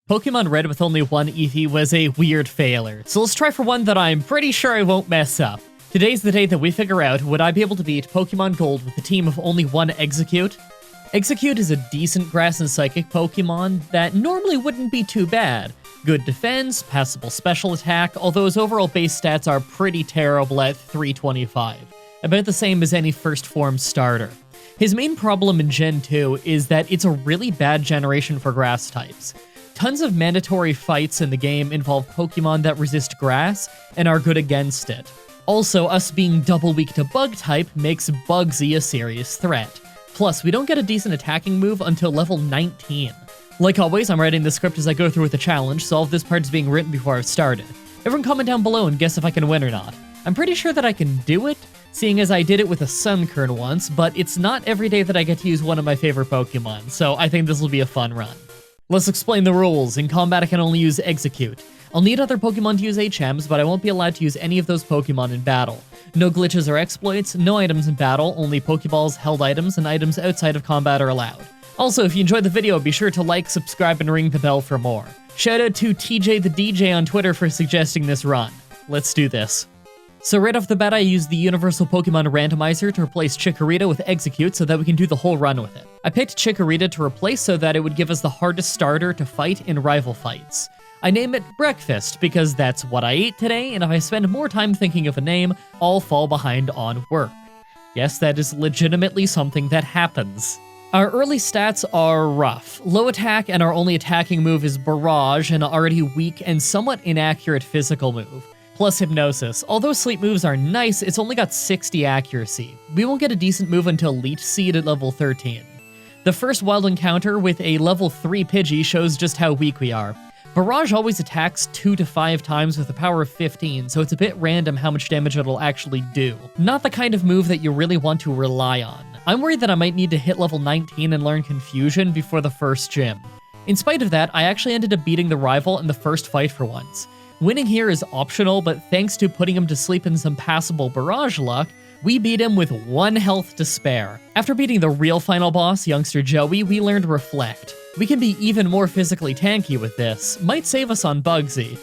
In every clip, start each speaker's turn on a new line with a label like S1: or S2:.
S1: Pokemon Red with only one Eevee was a weird failure, so let's try for one that I'm pretty sure I won't mess up. Today's the day that we figure out would I be able to beat Pokemon Gold with a team of only one Exeggcute? Exeggcute is a decent Grass and Psychic Pokemon that normally wouldn't be too bad. Good defense, passable special attack, although his overall base stats are pretty terrible at 325, about the same as any first form starter. His main problem in Gen 2 is that it's a really bad generation for Grass types. Tons of mandatory fights in the game involve Pokemon that resist Grass and are good against it. Also, us being double weak to Bug type makes Bugsy a serious threat. Plus, we don't get a decent attacking move until level 19. Like always, I'm writing the script as I go through with the challenge, so all of this part is being written before I've started. Everyone comment down below and guess if I can win or not. I'm pretty sure that I can do it, seeing as I did it with a Sunkern once, but it's not every day that I get to use one of my favorite Pokemon, so I think this will be a fun run. Let's explain the rules. In combat, I can only use Exeggcute. I'll need other Pokemon to use HMs, but I won't be allowed to use any of those Pokemon in battle. No glitches or exploits, no items in battle, only Pokeballs, held items, and items outside of combat are allowed. Also, if you enjoyed the video, be sure to like, subscribe, and ring the bell for more. Shout out to TJ the DJ on Twitter for suggesting this run. Let's do this. So right off the bat, I used the Universal Pokemon Randomizer to replace Chikorita with Exeggcute so that we can do the whole run with it. I picked Chikorita to replace so that it would give us the hardest starter to fight in rival fights. I name it Breakfast because that's what I ate today, and if I spend more time thinking of a name, I'll fall behind on work. Yes, that is legitimately something that happens. Our early stats are rough. Low attack, and our only attacking move is Barrage, an already weak and somewhat inaccurate physical move. Plus Hypnosis. Although sleep moves are nice, it's only got 60 accuracy. We won't get a decent move until Leech Seed at level 13. The first wild encounter with a level 3 Pidgey shows just how weak we are. Barrage always attacks 2 to 5 times with a power of 15, so it's a bit random how much damage it'll actually do. Not the kind of move that you really want to rely on. I'm worried that I might need to hit level 19 and learn Confusion before the first gym. In spite of that, I actually ended up beating the rival in the first fight for once. Winning here is optional, but thanks to putting him to sleep in some passable Barrage luck, we beat him with 1 health to spare. After beating the real final boss, Youngster Joey, we learned Reflect. We can be even more physically tanky with this. Might save us on Bugsy.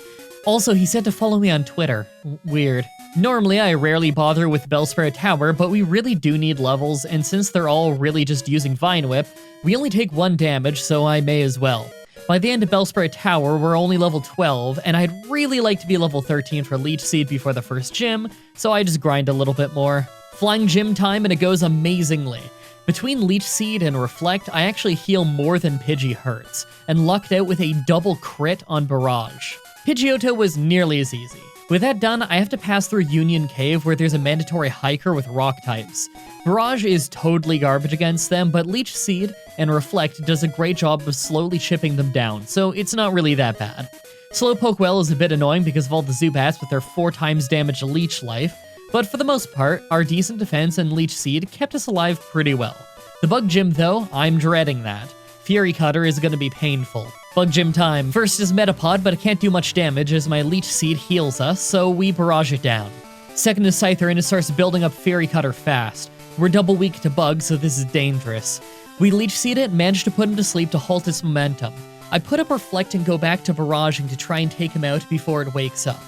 S1: Also, he said to follow me on Twitter. Weird. Normally, I rarely bother with Bellsprout Tower, but we really do need levels, and since they're all really just using Vine Whip, we only take 1 damage, so I may as well. By the end of Bellsprout Tower, we're only level 12, and I'd really like to be level 13 for Leech Seed before the first gym, so I just grind a little bit more. Flying gym time, and it goes amazingly. Between Leech Seed and Reflect, I actually heal more than Pidgey hurts, and lucked out with a double crit on Barrage. Pidgeotto was nearly as easy. With that done, I have to pass through Union Cave where there's a mandatory hiker with rock types. Barrage is totally garbage against them, but Leech Seed and Reflect does a great job of slowly chipping them down, so it's not really that bad. Slowpoke Well is a bit annoying because of all the Zubats with their 4 times damage leech life, but for the most part, our decent defense and Leech Seed kept us alive pretty well. The Bug Gym though, I'm dreading that. Fury Cutter is gonna be painful. Bug Gym time. First is Metapod, but it can't do much damage as my Leech Seed heals us, so we barrage it down. Second is Scyther, and it starts building up Fury Cutter fast. We're double weak to Bug, so this is dangerous. We Leech Seed it and manage to put him to sleep to halt its momentum. I put up Reflect and go back to barraging to try and take him out before it wakes up.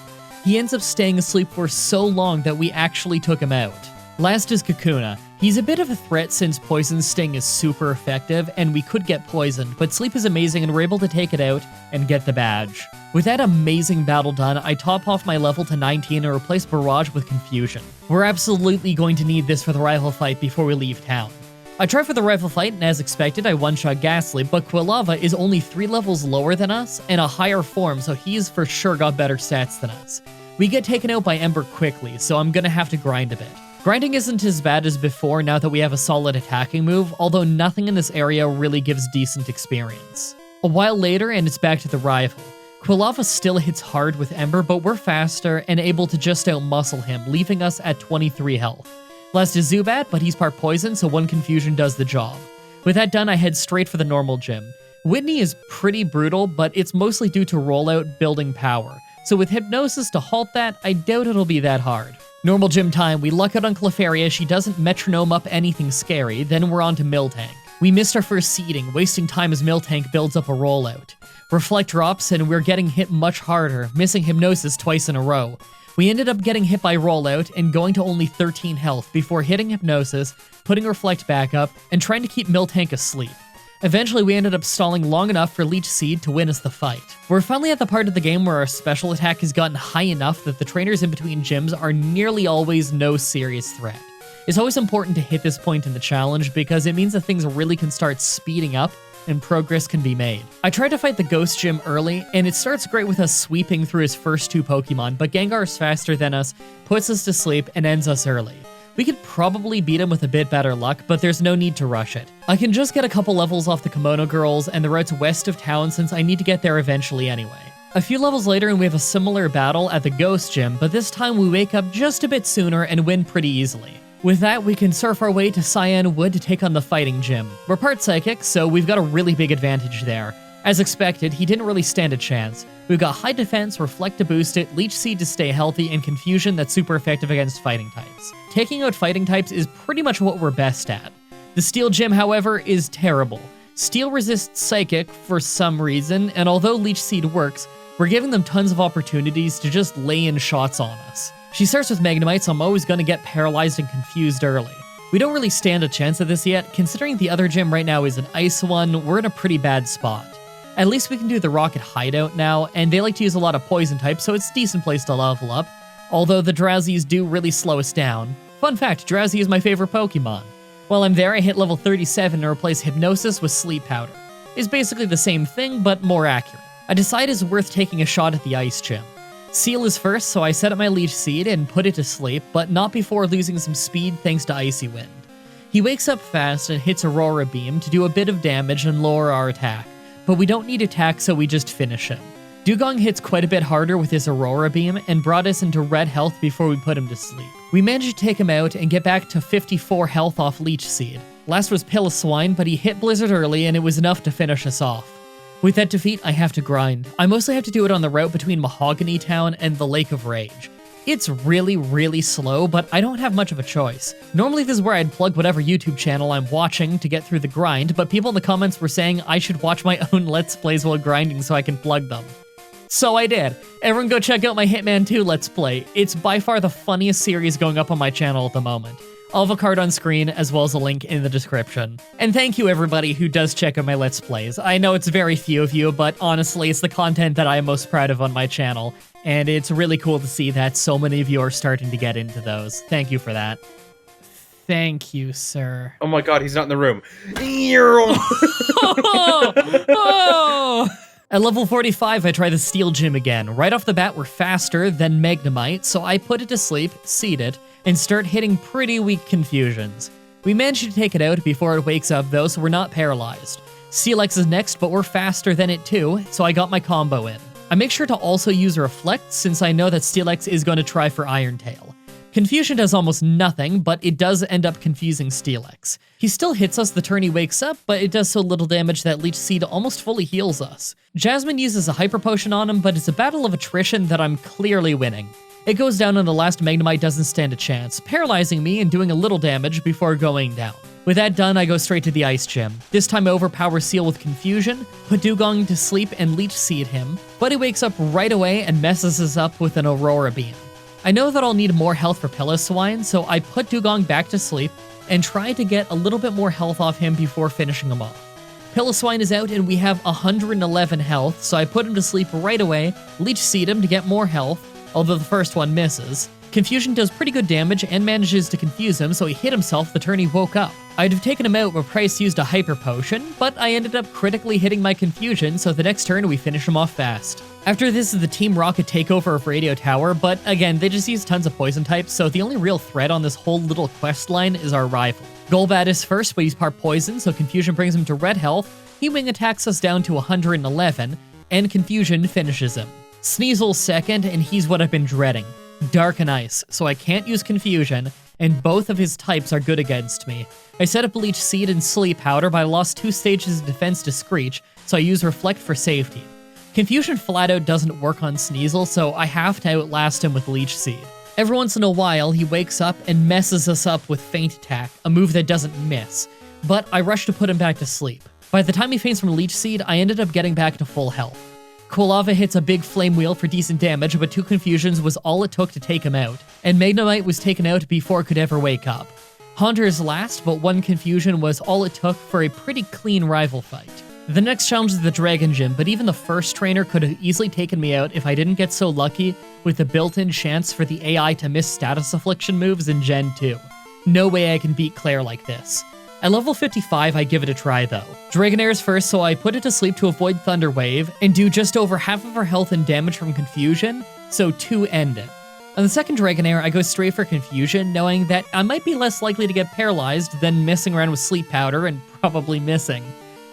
S1: He ends up staying asleep for so long that we actually took him out. Last is Kakuna. He's a bit of a threat since Poison Sting is super effective and we could get poisoned, but Sleep is amazing and we're able to take it out and get the badge. With that amazing battle done, I top off my level to 19 and replace Barrage with Confusion. We're absolutely going to need this for the rival fight before we leave town. I tried for the rival fight and as expected I one-shot Ghastly, but Quilava is only 3 levels lower than us and a higher form, so he's for sure got better stats than us. We get taken out by Ember quickly, so I'm gonna have to grind a bit. Grinding isn't as bad as before now that we have a solid attacking move, although nothing in this area really gives decent experience. A while later, and it's back to the rival. Quilava still hits hard with Ember, but we're faster and able to just out-muscle him, leaving us at 23 health. Last is Zubat, but he's part poison, so 1 Confusion does the job. With that done, I head straight for the normal gym. Whitney is pretty brutal, but it's mostly due to rollout building power. So with Hypnosis to halt that, I doubt it'll be that hard. Normal gym time, we luck out on Clefairy. She doesn't metronome up anything scary, then we're on to Miltank. We missed our first seeding, wasting time as Miltank builds up a rollout. Reflect drops, and we're getting hit much harder, missing Hypnosis twice in a row. We ended up getting hit by Rollout and going to only 13 health before hitting Hypnosis, putting Reflect back up, and trying to keep Miltank asleep. Eventually, we ended up stalling long enough for Leech Seed to win us the fight. We're finally at the part of the game where our special attack has gotten high enough that the trainers in between gyms are nearly always no serious threat. It's always important to hit this point in the challenge because it means that things really can start speeding up and progress can be made. I tried to fight the Ghost Gym early, and it starts great with us sweeping through his first 2 Pokemon, but Gengar is faster than us, puts us to sleep, and ends us early. We could probably beat him with a bit better luck, but there's no need to rush it. I can just get a couple levels off the Kimono Girls and the routes west of town since I need to get there eventually anyway. A few levels later and we have a similar battle at the Ghost Gym, but this time we wake up just a bit sooner and win pretty easily. With that, we can surf our way to Cyan Wood to take on the Fighting Gym. We're part Psychic, so we've got a really big advantage there. As expected, he didn't really stand a chance. We've got High Defense, Reflect to boost it, Leech Seed to stay healthy, and Confusion that's super effective against fighting types. Taking out fighting types is pretty much what we're best at. The Steel Gym, however, is terrible. Steel resists Psychic for some reason, and although Leech Seed works, we're giving them tons of opportunities to just lay in shots on us. She starts with Magnemite, so I'm always going to get paralyzed and confused early. We don't really stand a chance at this yet. Considering the other gym right now is an ice one, we're in a pretty bad spot. At least we can do the Rocket Hideout now, and they like to use a lot of poison types, so it's a decent place to level up, although the Drowsies do really slow us down. Fun fact, Drowsy is my favorite Pokemon. While I'm there, I hit level 37 and replace Hypnosis with Sleep Powder. It's basically the same thing, but more accurate. I decide it's worth taking a shot at the Ice Gym. Seal is first, so I set up my Leech Seed and put it to sleep, but not before losing some speed thanks to Icy Wind. He wakes up fast and hits Aurora Beam to do a bit of damage and lower our attack, but we don't need attack, so we just finish him. Dugong hits quite a bit harder with his Aurora Beam and brought us into red health before we put him to sleep. We managed to take him out and get back to 54 health off Leech Seed. Last was Piloswine, but he hit Blizzard early and it was enough to finish us off. With that defeat, I have to grind. I mostly have to do it on the route between Mahogany Town and the Lake of Rage. It's really, really slow, but I don't have much of a choice. Normally this is where I'd plug whatever YouTube channel I'm watching to get through the grind, but people in the comments were saying I should watch my own Let's Plays while grinding so I can plug them. So I did. Everyone go check out my Hitman 2 Let's Play. It's by far the funniest series going up on my channel at the moment. I'll have a card on screen as well as a link in the description. And thank you everybody who does check out my Let's Plays. I know it's very few of you, but honestly, it's the content that I am most proud of on my channel, and it's really cool to see that so many of you are starting to get into those. Thank you for that. Thank you, sir.
S2: Oh my god, he's not in the room.
S1: Oh! At level 45, I try the Steel Gym again. Right off the bat, we're faster than Magnemite, so I put it to sleep, seed it, and start hitting pretty weak Confusions. We managed to take it out before it wakes up though, so we're not paralyzed. Seelix is next, but we're faster than it too, so I got my combo in. I make sure to also use Reflect, since I know that Steelix is going to try for Iron Tail. Confusion does almost nothing, but it does end up confusing Steelix. He still hits us the turn he wakes up, but it does so little damage that Leech Seed almost fully heals us. Jasmine uses a Hyper Potion on him, but it's a battle of attrition that I'm clearly winning. It goes down and the last Magnemite doesn't stand a chance, paralyzing me and doing a little damage before going down. With that done, I go straight to the Ice Gym. This time I overpower Seal with Confusion, put Dugong to sleep and Leech Seed him, but he wakes up right away and messes us up with an Aurora Beam. I know that I'll need more health for Piloswine, so I put Dugong back to sleep and try to get a little bit more health off him before finishing him off. Piloswine is out and we have 111 health, so I put him to sleep right away, Leech Seed him to get more health, although the first one misses. Confusion does pretty good damage and manages to confuse him, so he hit himself the turn he woke up. I'd have taken him out where Price used a Hyper Potion, but I ended up critically hitting my Confusion, so the next turn we finish him off fast. After this is the Team Rocket takeover of Radio Tower, but again, they just use tons of poison types, so the only real threat on this whole little quest line is our rival. Golbat is first, but he's part poison, so Confusion brings him to red health, he wing attacks us down to 111, and Confusion finishes him. Sneasel's second, and he's what I've been dreading. Dark and Ice, so I can't use Confusion, and both of his types are good against me. I set up Leech Seed and Sleep Powder, but I lost 2 stages of defense to Screech, so I use Reflect for safety. Confusion flat out doesn't work on Sneasel, so I have to outlast him with Leech Seed. Every once in a while, he wakes up and messes us up with Feint Attack, a move that doesn't miss, but I rush to put him back to sleep. By the time he faints from Leech Seed, I ended up getting back to full health. Quilava hits a big Flame Wheel for decent damage, but 2 Confusions was all it took to take him out, and Magnemite was taken out before it could ever wake up. Haunter is last, but 1 Confusion was all it took for a pretty clean rival fight. The next challenge is the Dragon Gym, but even the first trainer could have easily taken me out if I didn't get so lucky with the built-in chance for the AI to miss status affliction moves in Gen 2. No way I can beat Claire like this. At level 55, I give it a try though. Dragonair is first, so I put it to sleep to avoid Thunder Wave and do just over half of her health and damage from Confusion, so 2 end it. On the second Dragonair, I go straight for Confusion, knowing that I might be less likely to get paralyzed than messing around with Sleep Powder and probably missing.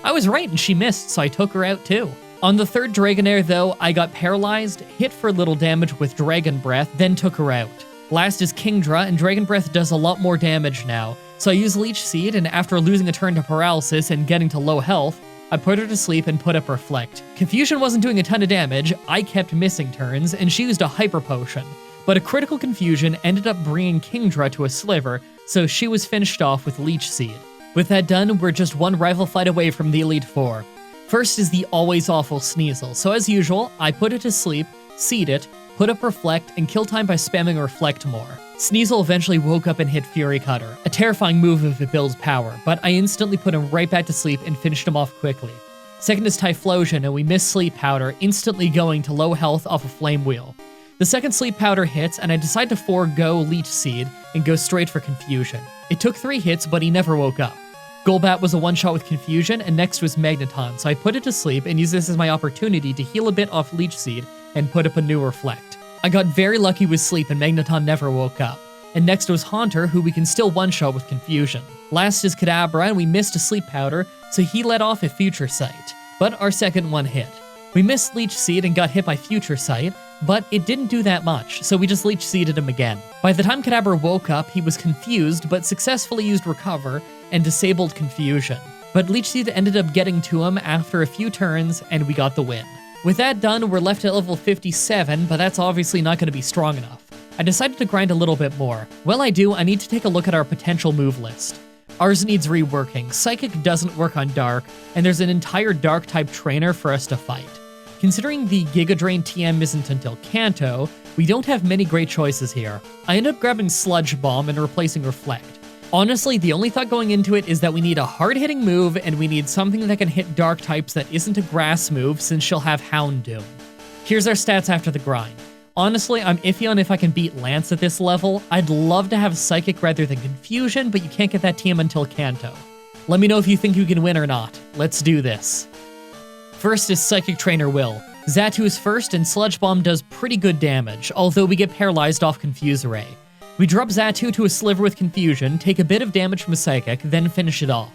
S1: I was right and she missed, so I took her out too. On the third Dragonair though, I got paralyzed, hit for little damage with Dragon Breath, then took her out. Last is Kingdra, and Dragon Breath does a lot more damage now, so I use Leech Seed, and after losing a turn to paralysis and getting to low health, I put her to sleep and put up Reflect. Confusion wasn't doing a ton of damage, I kept missing turns, and she used a Hyper Potion, but a critical Confusion ended up bringing Kingdra to a sliver, so she was finished off with Leech Seed. With that done, we're just one rival fight away from the Elite Four. First is the always awful Sneasel, so as usual, I put it to sleep, seed it, put up Reflect, and kill time by spamming Reflect more. Sneasel eventually woke up and hit Fury Cutter, a terrifying move if it builds power, but I instantly put him right back to sleep and finished him off quickly. Second is Typhlosion, and we miss Sleep Powder, instantly going to low health off a Flame Wheel. The second Sleep Powder hits, and I decide to forego Leech Seed and go straight for Confusion. It took 3 hits, but he never woke up. Golbat was a one-shot with Confusion, and next was Magneton, so I put it to sleep and used this as my opportunity to heal a bit off Leech Seed and put up a new Reflect. I got very lucky with sleep and Magneton never woke up. And next was Haunter, who we can still one-shot with Confusion. Last is Cadabra, and we missed a Sleep Powder, so he let off a Future Sight, but our second one hit. We missed Leech Seed and got hit by Future Sight, but it didn't do that much, so we just Leech Seeded him again. By the time Cadabra woke up, he was confused, but successfully used Recover and disabled Confusion. But Leech Seed ended up getting to him after a few turns, and we got the win. With that done, we're left at level 57, but that's obviously not going to be strong enough. I decided to grind a little bit more. While I do, I need to take a look at our potential move list. Ours needs reworking, Psychic doesn't work on Dark, and there's an entire Dark-type trainer for us to fight. Considering the Giga Drain TM isn't until Kanto, we don't have many great choices here. I end up grabbing Sludge Bomb and replacing Reflect. Honestly, the only thought going into it is that we need a hard-hitting move, and we need something that can hit Dark types that isn't a grass move, since she'll have Houndoom. Here's our stats after the grind. Honestly, I'm iffy on if I can beat Lance at this level. I'd love to have Psychic rather than Confusion, but you can't get that TM until Kanto. Let me know if you think you can win or not. Let's do this. First is Psychic Trainer Will. Xatu is first, and Sludge Bomb does pretty good damage, although we get paralyzed off Confuse Ray. We drop Xatu to a sliver with Confusion, take a bit of damage from a Psychic, then finish it off.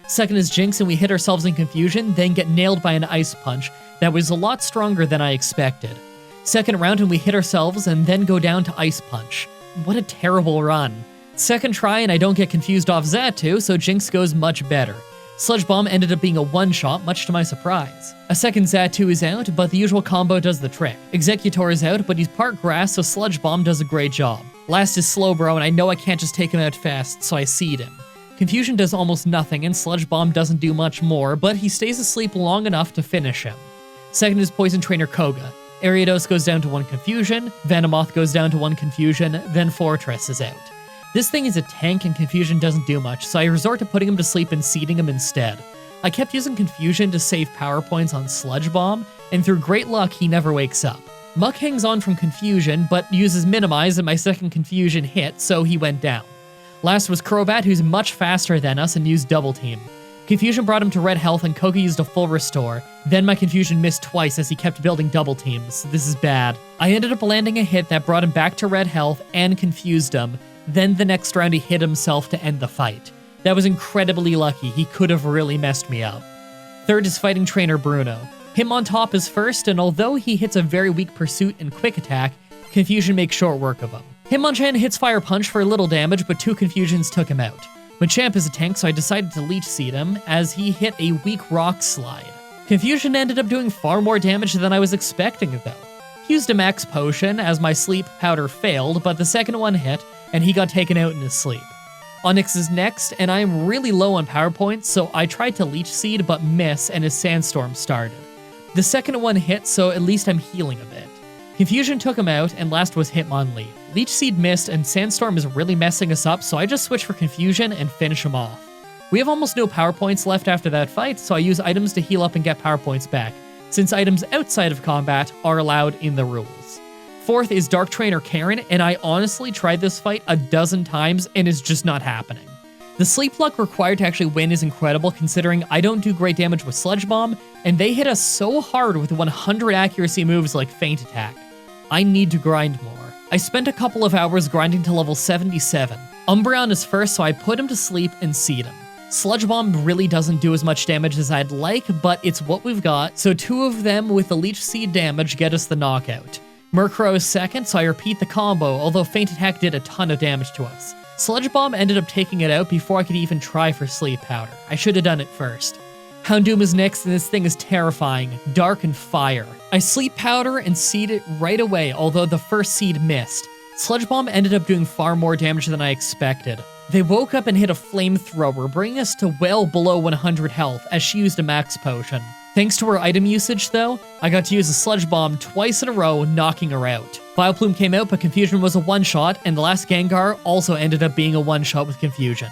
S1: Second is Jinx, and we hit ourselves in Confusion, then get nailed by an Ice Punch that was a lot stronger than I expected. Second round, and we hit ourselves, and then go down to Ice Punch. What a terrible run. Second try, and I don't get confused off Xatu, so Jinx goes much better. Sludge Bomb ended up being a one-shot, much to my surprise. A second Xatu is out, but the usual combo does the trick. Exeggutor is out, but he's part grass, so Sludge Bomb does a great job. Last is Slowbro, and I know I can't just take him out fast, so I seed him. Confusion does almost nothing, and Sludge Bomb doesn't do much more, but he stays asleep long enough to finish him. Second is Poison Trainer Koga. Ariados goes down to 1 Confusion, Venomoth goes down to 1 Confusion, then Fortress is out. This thing is a tank and Confusion doesn't do much, so I resort to putting him to sleep and seeding him instead. I kept using Confusion to save power points on Sludge Bomb, and through great luck, he never wakes up. Muck hangs on from Confusion, but uses Minimize and my second Confusion hit, so he went down. Last was Crobat, who's much faster than us and used Double Team. Confusion brought him to red health and Koga used a full restore. Then my Confusion missed twice as he kept building double teams. This is bad. I ended up landing a hit that brought him back to red health and confused him. Then the next round he hit himself to end the fight. That was incredibly lucky. He could have really messed me up. Third is Fighting Trainer Bruno. Him on top is first, and although he hits a very weak Pursuit and Quick Attack, Confusion makes short work of him. Hitmonchan hits Fire Punch for a little damage, but 2 Confusions took him out. Machamp is a tank, so I decided to Leech Seed him, as he hit a weak Rock Slide. Confusion ended up doing far more damage than I was expecting though. He used a Max Potion, as my Sleep Powder failed, but the second one hit, and he got taken out in his sleep. Onix is next, and I am really low on power points, so I tried to Leech Seed but miss, and his Sandstorm started. The second one hit, so at least I'm healing a bit. Confusion took him out, and last was Hitmonlee. Leech Seed missed, and Sandstorm is really messing us up, so I just switch for Confusion and finish him off. We have almost no power points left after that fight, so I use items to heal up and get power points back, since items outside of combat are allowed in the rules. Fourth is Dark Trainer Karin, and I honestly tried this fight a dozen times and it's just not happening. The sleep luck required to actually win is incredible considering I don't do great damage with Sludge Bomb, and they hit us so hard with 100 accuracy moves like Feint Attack. I need to grind more. I spent a couple of hours grinding to level 77. Umbreon is first, so I put him to sleep and seed him. Sludge Bomb really doesn't do as much damage as I'd like, but it's what we've got, so 2 of them with the Leech Seed damage get us the knockout. Murkrow is second, so I repeat the combo, although Feint Attack did a ton of damage to us. Sludge Bomb ended up taking it out before I could even try for Sleep Powder. I should have done it first. Houndoom is next, and this thing is terrifying. Dark and Fire. I Sleep Powder and seed it right away, although the first seed missed. Sludge Bomb ended up doing far more damage than I expected. They woke up and hit a Flamethrower, bringing us to well below 100 health, as she used a max potion. Thanks to her item usage, though, I got to use a Sludge Bomb twice in a row, knocking her out. Vileplume came out, but Confusion was a one-shot, and the last Gengar also ended up being a one-shot with Confusion.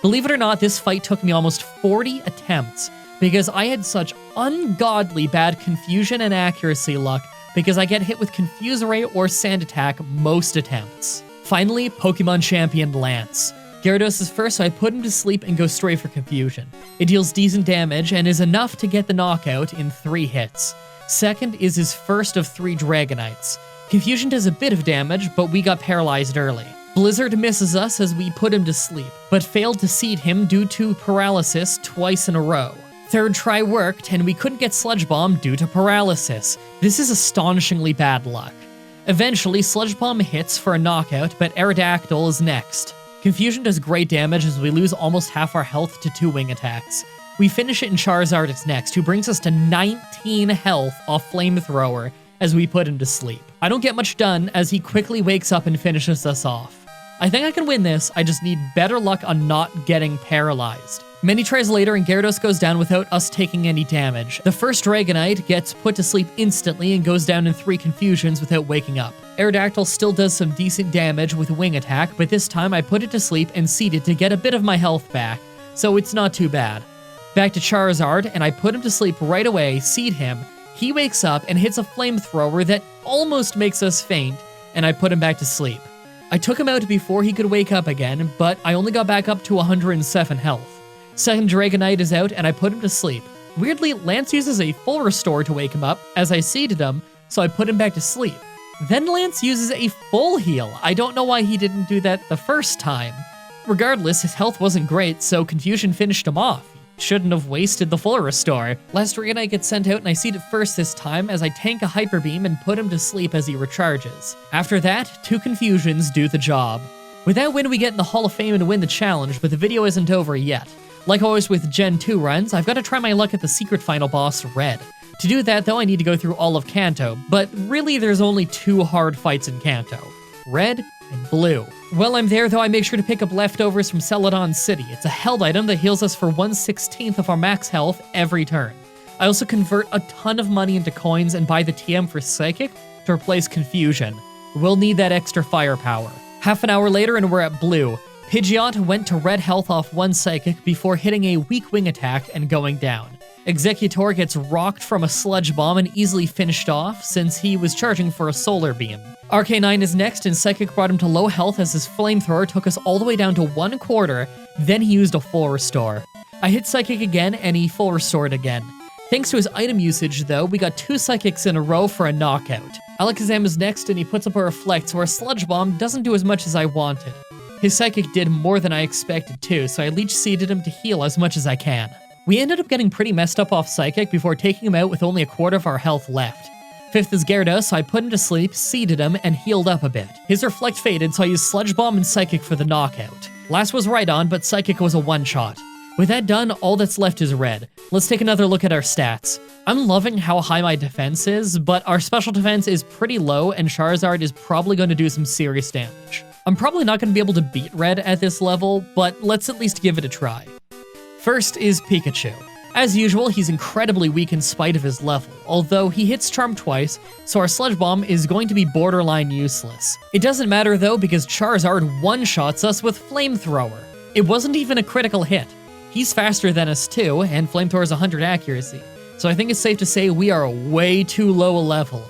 S1: Believe it or not, this fight took me almost 40 attempts, because I had such ungodly bad Confusion and accuracy luck, because I get hit with Confuse Ray or Sand Attack most attempts. Finally, Pokemon Champion Lance. Gyarados is first, so I put him to sleep and go straight for Confusion. It deals decent damage and is enough to get the knockout in 3 hits. Second is his first of 3 Dragonites. Confusion does a bit of damage, but we got paralyzed early. Blizzard misses us as we put him to sleep, but failed to seed him due to paralysis twice in a row. Third try worked, and we couldn't get Sludge Bomb due to paralysis. This is astonishingly bad luck. Eventually, Sludge Bomb hits for a knockout, but Aerodactyl is next. Confusion does great damage as we lose almost half our health to 2 wing attacks. We finish it in Charizard is next, who brings us to 19 health off Flamethrower as we put him to sleep. I don't get much done as he quickly wakes up and finishes us off. I think I can win this, I just need better luck on not getting paralyzed. Many tries later and Gyarados goes down without us taking any damage. The first Dragonite gets put to sleep instantly and goes down in 3 confusions without waking up. Aerodactyl still does some decent damage with Wing Attack, but this time I put it to sleep and seed it to get a bit of my health back, so it's not too bad. Back to Charizard, and I put him to sleep right away, seed him. He wakes up and hits a Flamethrower that almost makes us faint, and I put him back to sleep. I took him out before he could wake up again, but I only got back up to 107 health. Second Dragonite is out, and I put him to sleep. Weirdly, Lance uses a full restore to wake him up, as I seeded him, so I put him back to sleep. Then Lance uses a full heal. I don't know why he didn't do that the first time. Regardless, his health wasn't great, so Confusion finished him off. He shouldn't have wasted the full restore. Last Dragonite gets sent out, and I seed it first this time, as I tank a Hyper Beam and put him to sleep as he recharges. After that, 2 Confusions do the job. With that win, we get in the Hall of Fame and win the challenge, but the video isn't over yet. Like always with Gen 2 runs, I've got to try my luck at the secret final boss, Red. To do that, though, I need to go through all of Kanto, but really there's only 2 hard fights in Kanto. Red and Blue. While I'm there, though, I make sure to pick up leftovers from Celadon City. It's a held item that heals us for 1/16 of our max health every turn. I also convert a ton of money into coins and buy the TM for Psychic to replace Confusion. We'll need that extra firepower. Half an hour later and we're at Blue. Pidgeot went to red health off 1 Psychic before hitting a weak wing attack and going down. Exeggutor gets rocked from a Sludge Bomb and easily finished off since he was charging for a Solar Beam. Arcanine is next, and Psychic brought him to low health as his Flamethrower took us all the way down to 1/4, then he used a full restore. I hit Psychic again and he full restored again. Thanks to his item usage though, we got 2 Psychics in a row for a knockout. Alakazam is next and he puts up a Reflect, so our Sludge Bomb doesn't do as much as I wanted. His Psychic did more than I expected too, so I Leech Seeded him to heal as much as I can. We ended up getting pretty messed up off Psychic before taking him out with only 1/4 of our health left. Fifth is Gyarados, so I put him to sleep, seeded him, and healed up a bit. His Reflect faded, so I used Sludge Bomb and Psychic for the knockout. Last was Rhydon, but Psychic was a one-shot. With that done, all that's left is Red. Let's take another look at our stats. I'm loving how high my defense is, but our special defense is pretty low, and Charizard is probably going to do some serious damage. I'm probably not going to be able to beat Red at this level, but let's at least give it a try. First is Pikachu. As usual, he's incredibly weak in spite of his level, although he hits Charm twice, so our Sludge Bomb is going to be borderline useless. It doesn't matter though, because Charizard one-shots us with Flamethrower. It wasn't even a critical hit. He's faster than us too, and Flamethrower is 100 accuracy, so I think it's safe to say we are way too low a level.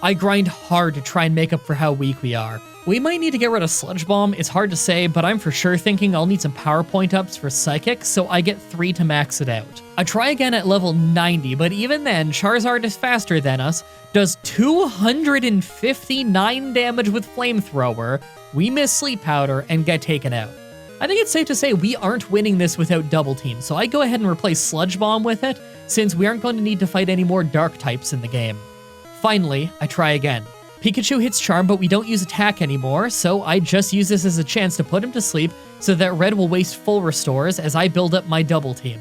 S1: I grind hard to try and make up for how weak we are. We might need to get rid of Sludge Bomb, it's hard to say, but I'm for sure thinking I'll need some power point ups for Psychic, so I get 3 to max it out. I try again at level 90, but even then, Charizard is faster than us, does 259 damage with Flamethrower, we miss Sleep Powder, and get taken out. I think it's safe to say we aren't winning this without Double Team, so I go ahead and replace Sludge Bomb with it, since we aren't going to need to fight any more Dark types in the game. Finally, I try again. Pikachu hits Charm, but we don't use Attack anymore, so I just use this as a chance to put him to sleep so that Red will waste full restores as I build up my Double Team.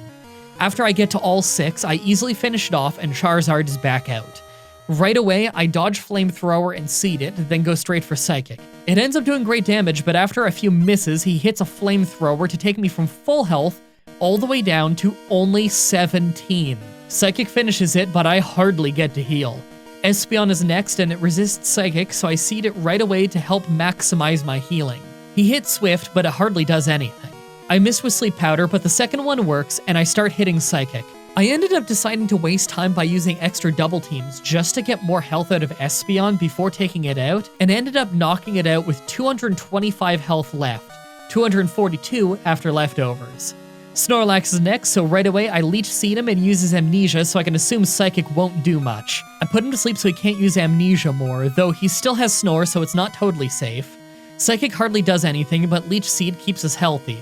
S1: After I get to all 6, I easily finish it off and Charizard is back out. Right away, I dodge Flamethrower and Seed it, then go straight for Psychic. It ends up doing great damage, but after a few misses, he hits a Flamethrower to take me from full health all the way down to only 17. Psychic finishes it, but I hardly get to heal. Espeon is next, and it resists Psychic, so I seed it right away to help maximize my healing. He hits Swift, but it hardly does anything. I miss with Sleep Powder, but the second one works, and I start hitting Psychic. I ended up deciding to waste time by using extra Double Teams just to get more health out of Espeon before taking it out, and ended up knocking it out with 225 health left, 242 after leftovers. Snorlax is next, so right away I Leech Seed him and use his Amnesia so I can assume Psychic won't do much. I put him to sleep so he can't use Amnesia more, though he still has Snore so it's not totally safe. Psychic hardly does anything, but Leech Seed keeps us healthy.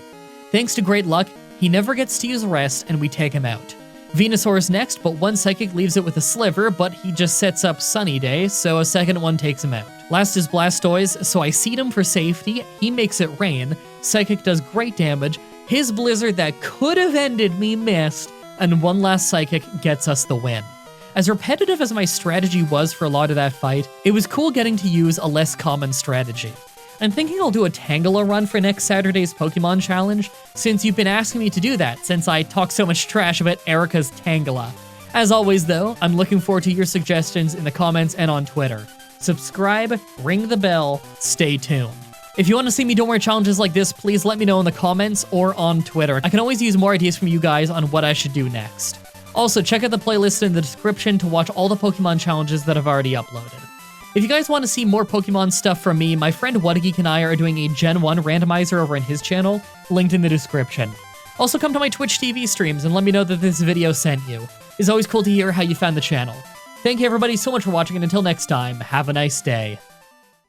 S1: Thanks to great luck, he never gets to use Rest and we take him out. Venusaur is next, but one Psychic leaves it with a Sliver, but he just sets up Sunny Day, so a second one takes him out. Last is Blastoise, so I seed him for safety, he makes it rain, Psychic does great damage, his Blizzard that could have ended me missed, and one last Psychic gets us the win. As repetitive as my strategy was for a lot of that fight, it was cool getting to use a less common strategy. I'm thinking I'll do a Tangela run for next Saturday's Pokemon Challenge, since you've been asking me to do that since I talk so much trash about Erica's Tangela. As always though, I'm looking forward to your suggestions in the comments and on Twitter. Subscribe, ring the bell, stay tuned. If you want to see me do more challenges like this, please let me know in the comments or on Twitter. I can always use more ideas from you guys on what I should do next. Also, check out the playlist in the description to watch all the Pokemon challenges that I've already uploaded. If you guys want to see more Pokemon stuff from me, my friend Whatageek and I are doing a Gen 1 randomizer over in his channel, linked in the description. Also, come to my Twitch TV streams and let me know that this video sent you. It's always cool to hear how you found the channel. Thank you everybody so much for watching, and until next time, have a nice day.